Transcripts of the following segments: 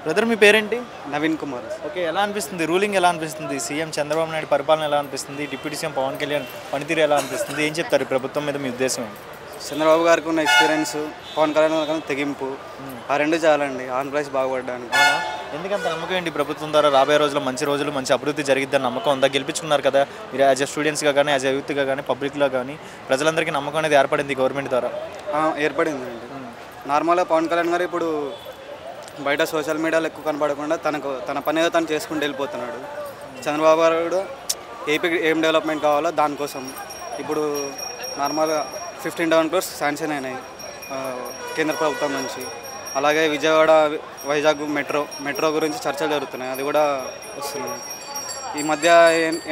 Brother మీ పేరేంటి? Naveen Kumar. Okay, ఎలా అనిపిస్తుంది రూలింగ్? ఎలా అనిపిస్తుంది? సీఎం చంద్రబాబు నాయుడు పరిపాలన ఎలా అనిపిస్తుంది? డిప్యూటీ సీఎం పవన్ కళ్యాణ్ పనితీరు ఎలా అనిపిస్తుంది? ఏం చెప్తారు ప్రభుత్వం మీద మీ ఉద్దేశం? చంద్రబాబు గారికి ఉన్న ఎక్స్పీరియన్స్, పవన్ కళ్యాణ్ గారికి తెగింపు, ఆ రెండు చాలండి ఆంధ్రప్రదేశ్ బాగుపడడానికి. ఎందుకంత నమ్మకం ఏంటి ప్రభుత్వం ద్వారా రాబోయే రోజుల్లో మంచి రోజులు మంచి అభివృద్ధి జరిగిద్దని నమ్మకం ఉందా? గెలిపించుకున్నారు కదా మీరు, యాజ్ ఎ స్టూడెంట్స్గా కానీ యాజ్ ఎ యూత్గా కానీ పబ్లిక్లో కానీ ప్రజలందరికీ నమ్మకం అనేది ఏర్పడింది గవర్నమెంట్ ద్వారా. ఏర్పడిందండి. నార్మల్గా పవన్ కళ్యాణ్ గారు ఇప్పుడు బయట సోషల్ మీడియాలో ఎక్కువ కనపడకుండా తన పని ఏదో తను చేసుకుంటూ వెళ్ళిపోతున్నాడు. చంద్రబాబు గారు కూడా ఏపీకి ఏం డెవలప్మెంట్ కావాలో దానికోసం ఇప్పుడు నార్మల్గా 15,000 crores శాంక్షన్ అయినాయి కేంద్ర ప్రభుత్వం నుంచి. అలాగే విజయవాడ వైజాగ్ మెట్రో గురించి చర్చలు జరుగుతున్నాయి, అది కూడా వస్తున్నాయి. ఈ మధ్య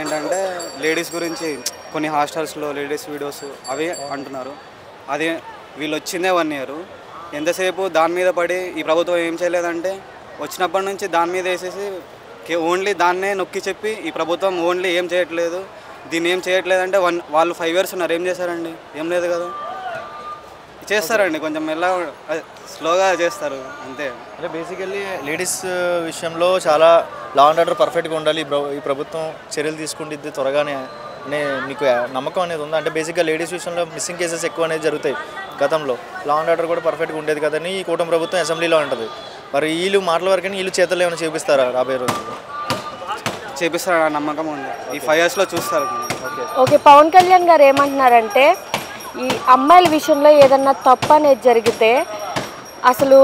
ఏంటంటే లేడీస్ గురించి కొన్ని హాస్టల్స్లో లేడీస్ వీడియోస్ అవి అంటున్నారు. అది వీళ్ళు వచ్చిందే 1 year, ఎంతసేపు దాని మీద పడి ఈ ప్రభుత్వం ఏం చేయలేదంటే వచ్చినప్పటి నుంచి దాని మీద వేసేసి ఓన్లీ దాన్నే నొక్కి చెప్పి ఈ ప్రభుత్వం ఓన్లీ ఏం చేయట్లేదు, దీన్ని ఏం చేయట్లేదంటే వాళ్ళు 5 years ఉన్నారు, ఏం చేశారండి? ఏం లేదు కదా. చేస్తారండి, కొంచెం స్లోగా చేస్తారు అంతే. అంటే బేసికల్లీ లేడీస్ విషయంలో చాలా లా అండ్ ఆర్డర్ పర్ఫెక్ట్గా ఉండాలి, ఈ ప్రభుత్వం చర్యలు తీసుకుంటుంది త్వరగానే అనే మీకు నమ్మకం అనేది ఉందా? అంటే బేసిక్గా లేడీస్ విషయంలో మిస్సింగ్ కేసెస్ ఎక్కువ అనేది జరుగుతాయి గతంలో, లా అండ్ ఆర్డర్ కూడా పర్ఫెక్ట్గా ఉండేది కదని ఈ కూటమి ప్రభుత్వం అసెంబ్లీలో ఉంటుంది. మరి వీళ్ళు మాటల వరకని వీళ్ళు చేతుల్లో ఏమైనా చేపిస్తారా రాబోయే రోజుల్లో? చేపిస్తారా నమ్మకం ఉంది, ఈ 5 yearsలో చూస్తారు. ఓకే, పవన్ కళ్యాణ్ గారు ఏమంటున్నారంటే ఈ అమ్మాయిల విషయంలో ఏదన్నా తప్పు అనేది జరిగితే అసలు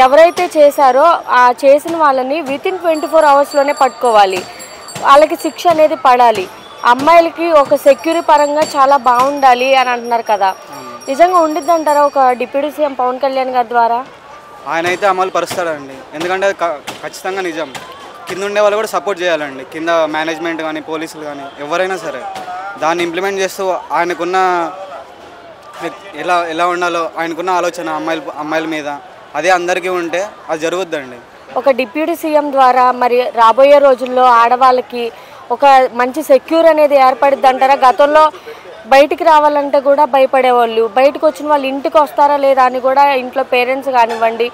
ఎవరైతే చేశారో ఆ చేసిన వాళ్ళని వితిన్ 24 hours పట్టుకోవాలి, వాళ్ళకి శిక్ష అనేది పడాలి, అమ్మాయిలకి ఒక సెక్యూరిటీ పరంగా చాలా బాగుండాలి అని అంటున్నారు కదా. నిజంగా ఉండిద్ది అంటారా ఒక డిప్యూటీ సీఎం పవన్ కళ్యాణ్ గారి ద్వారా? ఆయన అయితే అమలు పరుస్తాడండి, ఎందుకంటే ఖచ్చితంగా నిజం. కింద ఉండే వాళ్ళు కూడా సపోర్ట్ చేయాలండి, కింద మేనేజ్మెంట్ కానీ పోలీసులు కానీ ఎవరైనా సరే దాన్ని ఇంప్లిమెంట్ చేస్తూ ఆయనకున్న ఎలా ఉండాలో ఆయనకున్న ఆలోచన అమ్మాయిల మీద అదే అందరికీ ఉంటే అది జరుగుద్దండి. ఒక డిప్యూటీ సీఎం ద్వారా మరి రాబోయే రోజుల్లో ఆడవాళ్ళకి ఒక మంచి సెక్యూర్ అనేది ఏర్పడిద్ది అంటారా? గతంలో బయటికి రావాలంటే కూడా భయపడేవాళ్ళు, బయటకు వచ్చిన వాళ్ళు ఇంటికి వస్తారా లేదా అని కూడా ఇంట్లో పేరెంట్స్ కానివ్వండి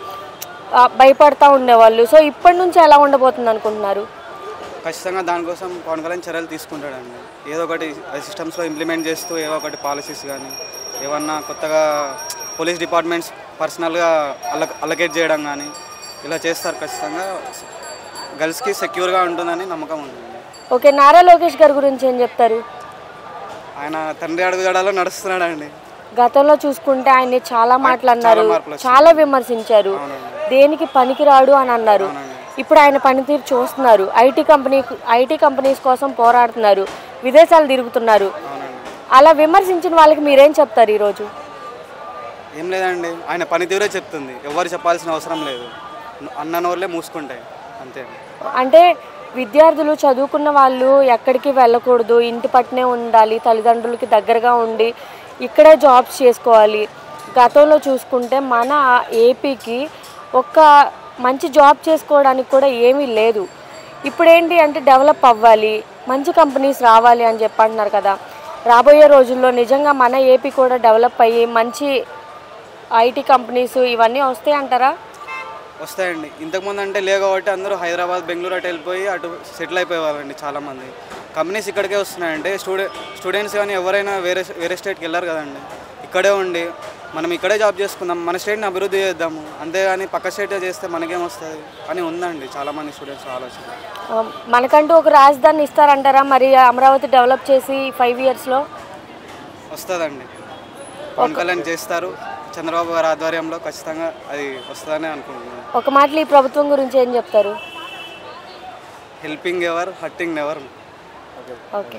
భయపడతా ఉండేవాళ్ళు. సో ఇప్పటి నుంచి ఎలా ఉండబోతుంది అనుకుంటున్నారు? ఖచ్చితంగా దానికోసం పవన్ కళ్యాణ్ చర్యలు తీసుకుంటాడండి, ఏదో ఒకటి సిస్టమ్స్లో ఇంప్లిమెంట్ చేస్తూ ఏదో ఒకటి పాలసీస్ కానీ ఏమన్నా కొత్తగా పోలీస్ డిపార్ట్మెంట్స్ పర్సనల్గా అలొకేట్ చేయడం కానీ ఇలా చేస్తారు. ఖచ్చితంగా గర్ల్స్కి సెక్యూర్గా ఉంటుందని నమ్మకం ఉంది. ఓకే, నారా లోకేష్ గారి గురించి ఏం చెప్తారు? ఆయన తండ్రి అడుగుజాడలో నడుస్తున్నాడండి. గతంలో చూసుకుంటే ఆయన్ని చాలా మాట్లాడినారు, చాలా విమర్శించారు, దేనికి పనికిరాడు అని అన్నారు. ఇప్పుడు ఆయన పనితీరు చూస్తున్నారు, ఐటీ కంపెనీస్ కోసం పోరాడుతున్నారు, విదేశాలు తిరుగుతున్నారు. అలా విమర్శించిన వాళ్ళకి మీరేం చెప్తారు ఈరోజు? ఏం లేదండి, ఆయన పనితీరే చెప్తుంది, ఎవరు చెప్పాల్సిన అవసరం లేదు, అన్ననోళ్ళే మూసుకుంటాయి అంతే. అంటే విద్యార్థులు చదువుకున్న వాళ్ళు ఎక్కడికి వెళ్ళకూడదు, ఇంటి పట్టునే ఉండాలి, తల్లిదండ్రులకి దగ్గరగా ఉండి ఇక్కడే జాబ్స్ చేసుకోవాలి. గతంలో చూసుకుంటే మన ఏపీకి ఒక్క మంచి జాబ్ చేసుకోవడానికి కూడా ఏమీ లేదు. ఇప్పుడేంటి అంటే డెవలప్ అవ్వాలి, మంచి కంపెనీస్ రావాలి అని చెప్పి అంటున్నారు కదా. రాబోయే రోజుల్లో నిజంగా మన ఏపీ కూడా డెవలప్ అయ్యి మంచి ఐటీ కంపెనీస్ ఇవన్నీ వస్తాయి అంటారా? వస్తాయండి. ఇంతకుముందు అంటే లేవు కాబట్టి అందరూ హైదరాబాద్ బెంగళూరు అటు వెళ్ళిపోయి అటు సెటిల్ అయిపోయేవాళ్ళండి. చాలామంది కంపెనీస్ ఇక్కడికే వస్తున్నాయంటే స్టూడెంట్స్ కానీ ఎవరైనా వేరే స్టేట్కి వెళ్ళారు కదండి, ఇక్కడే ఉండి మనం ఇక్కడే జాబ్ చేసుకుందాం, మన స్టేట్ని అభివృద్ధి చేద్దాము, అంతేగాని పక్క స్టేట్ చేస్తే మనకేమొస్తుంది అని ఉందండి చాలామంది స్టూడెంట్స్ ఆలోచన. మనకంటూ ఒక రాజధాని ఇస్తారంటారా మరి అమరావతి డెవలప్ చేసి 5 yearsలో? వస్తుందండి, పవన్ కళ్యాణ్ చేస్తారు, చంద్రబాబు గారి ఆధ్వర్యంలో ఖచ్చితంగా అది వస్తుందని అనుకుంటున్నాను. ఒక మాటలు ఈ ప్రభుత్వం గురించి ఏం చెప్తారు? Helping ever, hurting never. Okay.